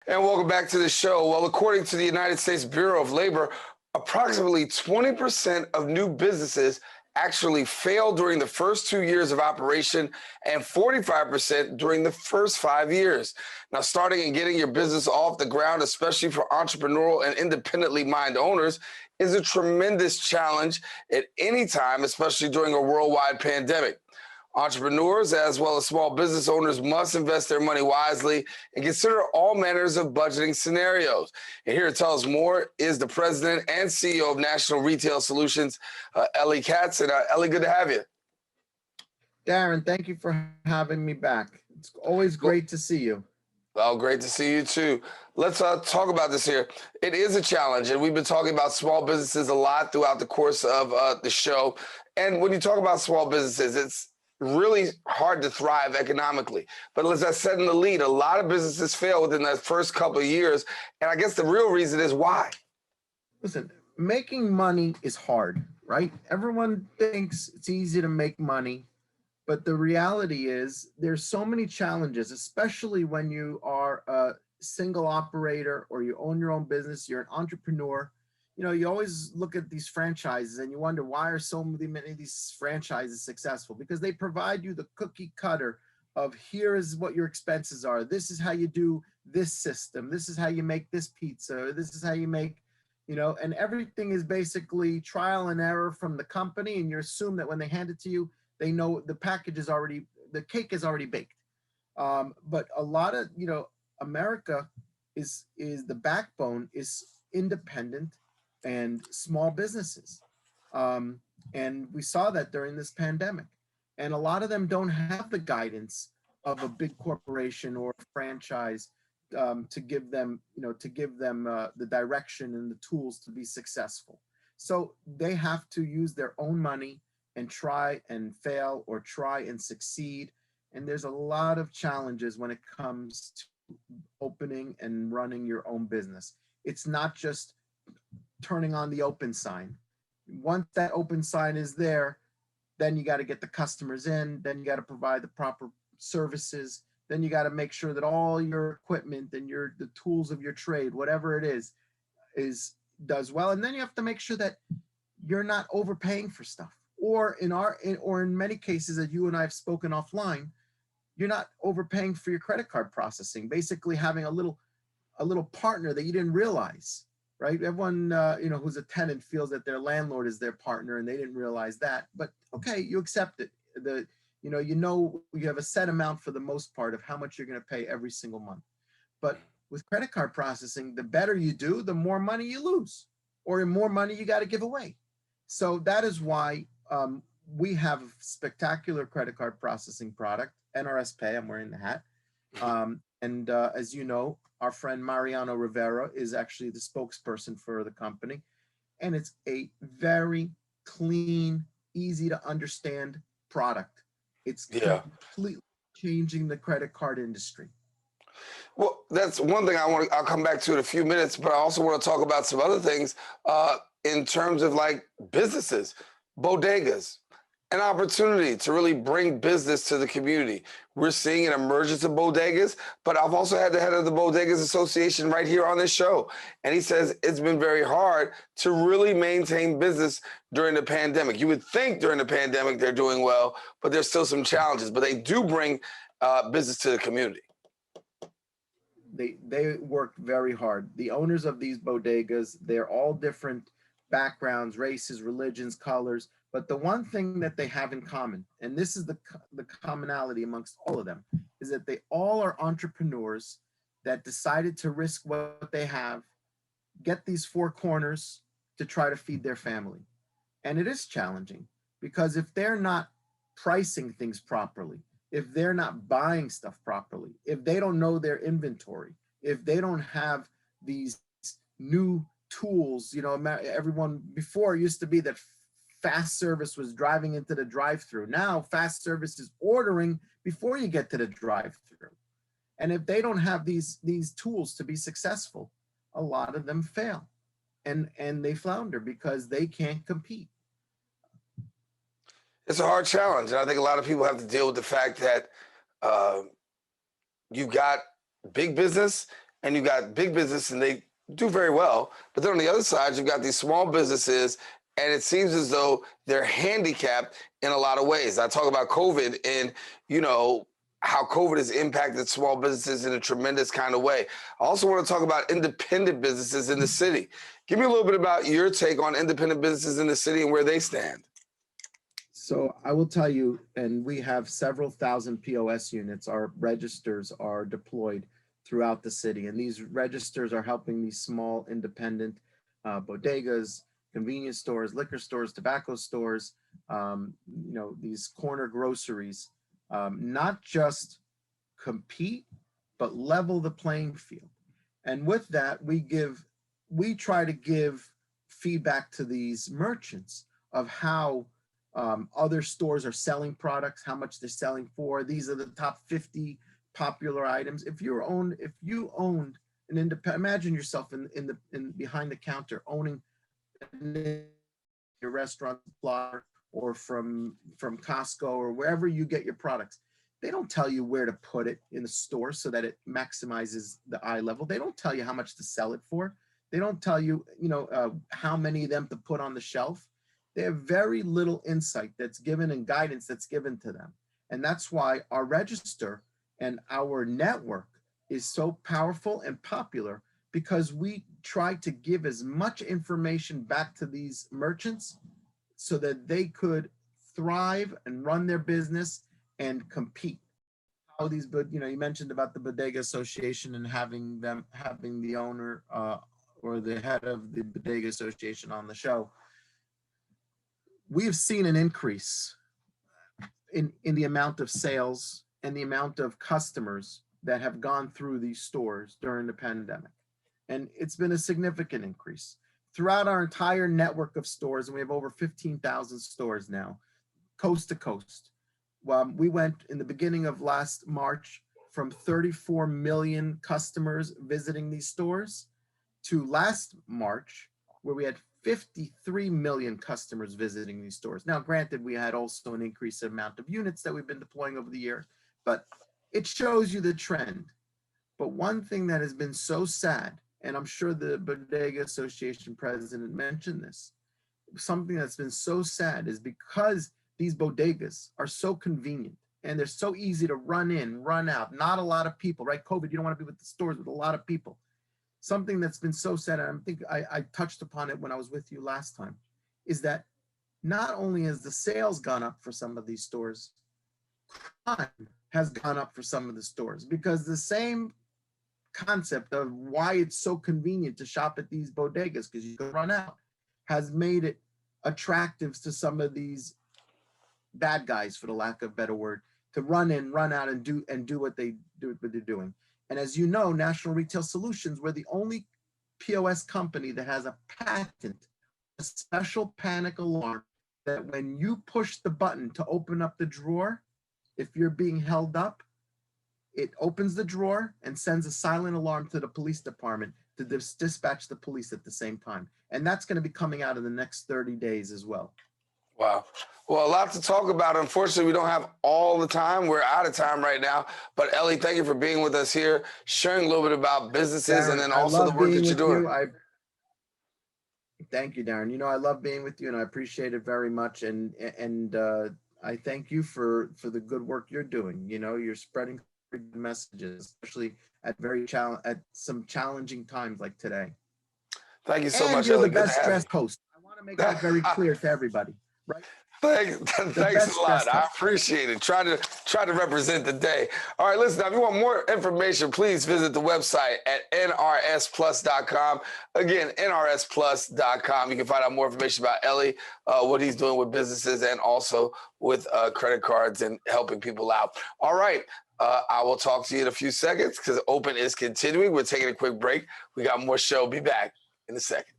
And welcome back to the show. Well, according to the United States Bureau of Labor, approximately 20% of new businesses actually fail during the first 2 years of operation and 45% during the first 5 years. Now, starting and getting your business off the ground, especially for entrepreneurial and independently minded owners, is a tremendous challenge at any time, especially during a worldwide pandemic. Entrepreneurs, as well as small business owners, must invest their money wisely and consider all manners of budgeting scenarios. And here to tell us more is the president and CEO of National Retail Solutions, Elie Katz. And Elie, good to have you. Daren, thank you for having me back. It's always great to see you. Well, great to see you too. Let's talk about this here. It is a challenge, and we've been talking about small businesses a lot throughout the course of the show. And when you talk about small businesses, it's really hard to thrive economically. But as I said in the lead, a lot of businesses fail within that first couple of years. And I guess the real reason is why. Listen, making money is hard, right? Everyone thinks it's easy to make money. But the reality is there's so many challenges, especially when you are a single operator or you own your own business, you're an entrepreneur. You know, you always look at these franchises and you wonder, why are so many of these franchises successful? Because they provide you the cookie cutter of here is what your expenses are. This is how you do this system. This is how you make this pizza. This is how you make, you know, and everything is basically trial and error from the company. And you assume that when they hand it to you, they know the package is already, the cake is already baked. But a lot of, you know, America is the backbone is independent and small businesses. And we saw that during this pandemic. And a lot of them don't have the guidance of a big corporation or a franchise to give them, you know, the direction and the tools to be successful. So they have to use their own money and try and fail or try and succeed. And there's a lot of challenges when it comes to opening and running your own business. It's not just turning on the open sign. Once that open sign is there, then you got to get the customers in, then you got to provide the proper services, then you got to make sure that all your equipment and the tools of your trade, whatever it is does well. And then you have to make sure that you're not overpaying for stuff. Or in many cases, as you and I have spoken offline, you're not overpaying for your credit card processing, basically having a little partner that you didn't realize. Right? Everyone, you know, who's a tenant feels that their landlord is their partner and they didn't realize that, but okay, you accept it. You have a set amount for the most part of how much you're going to pay every single month. But with credit card processing, the better you do, the more money you lose or the more money you got to give away. So that is why we have a spectacular credit card processing product, NRS Pay. I'm wearing the hat. And as you know, our friend Mariano Rivera is actually the spokesperson for the company. And it's a very clean, easy to understand product. It's completely changing the credit card industry. Well, that's one thing I'll come back to in a few minutes, but I also want to talk about some other things in terms of like businesses, bodegas, an opportunity to really bring business to the community. We're seeing an emergence of bodegas, but I've also had the head of the Bodegas Association right here on this show. And he says it's been very hard to really maintain business during the pandemic. You would think during the pandemic they're doing well, but there's still some challenges, but they do bring business to the community. They work very hard. The owners of these bodegas, they're all different backgrounds, races, religions, colors. But the one thing that they have in common, and this is the commonality amongst all of them, is that they all are entrepreneurs that decided to risk what they have, get these four corners to try to feed their family. And it is challenging because if they're not pricing things properly, if they're not buying stuff properly, if they don't know their inventory, if they don't have these new tools, you know, everyone before used to be that fast service was driving into the drive-through. Now fast service is ordering before you get to the drive-through. And if they don't have these tools to be successful, a lot of them fail and they flounder because they can't compete. It's a hard challenge. And I think a lot of people have to deal with the fact that you've got big business and you got big business and they do very well. But then on the other side, you've got these small businesses, and it seems as though they're handicapped in a lot of ways. I talk about COVID and, you know, how COVID has impacted small businesses in a tremendous kind of way. I also want to talk about independent businesses in the city. Give me a little bit about your take on independent businesses in the city and where they stand. So I will tell you, and we have several thousand POS units. Our registers are deployed throughout the city, and these registers are helping these small independent bodegas, convenience stores, liquor stores, tobacco stores, you know, these corner groceries, not just compete, but level the playing field. And with that, we try to give feedback to these merchants of how other stores are selling products, how much they're selling for. These are the top 50 popular items. If you owned an independent, imagine yourself in behind the counter owning your restaurant supplier or from Costco or wherever you get your products. They don't tell you where to put it in the store so that it maximizes the eye level. They don't tell you how much to sell it for. They don't tell you, how many of them to put on the shelf. They have very little insight that's given and guidance that's given to them. And that's why our register and our network is so powerful and popular, because we try to give as much information back to these merchants so that they could thrive and run their business and compete. How these, you mentioned about the Bodega Association and having the owner or the head of the Bodega Association on the show. We've seen an increase in the amount of sales and the amount of customers that have gone through these stores during the pandemic. And it's been a significant increase throughout our entire network of stores. And we have over 15,000 stores now, coast to coast. We went in the beginning of last March from 34 million customers visiting these stores to last March, where we had 53 million customers visiting these stores. Now, granted, we had also an increased amount of units that we've been deploying over the year, but it shows you the trend. But one thing that has been so sad, and I'm sure the Bodega Association president mentioned this, something that's been so sad is because these bodegas are so convenient and they're so easy to run in, run out, not a lot of people, right? COVID, you don't want to be with the stores with a lot of people. Something that's been so sad, and I think I touched upon it when I was with you last time, is that not only has the sales gone up for some of these stores, crime has gone up for some of the stores, because the same concept of why it's so convenient to shop at these bodegas, because you can run out, has made it attractive to some of these bad guys, for the lack of a better word, to run in, run out, and do what they're doing. And as you know, National Retail Solutions, we're the only POS company that has a patent, a special panic alarm, that when you push the button to open up the drawer, if you're being held up, it opens the drawer and sends a silent alarm to the police department to dispatch the police at the same time. And that's going to be coming out in the next 30 days as well. Wow. Well, a lot to talk about. Unfortunately, we don't have all the time. We're out of time right now. But Elie, thank you for being with us here, sharing a little bit about businesses, Darren, and then also the work that you're doing. Thank you, Darren. I love being with you, and I appreciate it very much. And I thank you for the good work you're doing. You're spreading good messages, especially at some challenging times like today. Thank you so and much, you're Elie. the best dressed host. I want to make that very clear to everybody. Right? Thanks a lot. I appreciate it. Try to represent the day. All right, listen, if you want more information, please visit the website at nrsplus.com. Again, nrsplus.com. You can find out more information about Elie, what he's doing with businesses and also with credit cards and helping people out. All right. I will talk to you in a few seconds because Open is continuing. We're taking a quick break. We got more show. Be back in a second.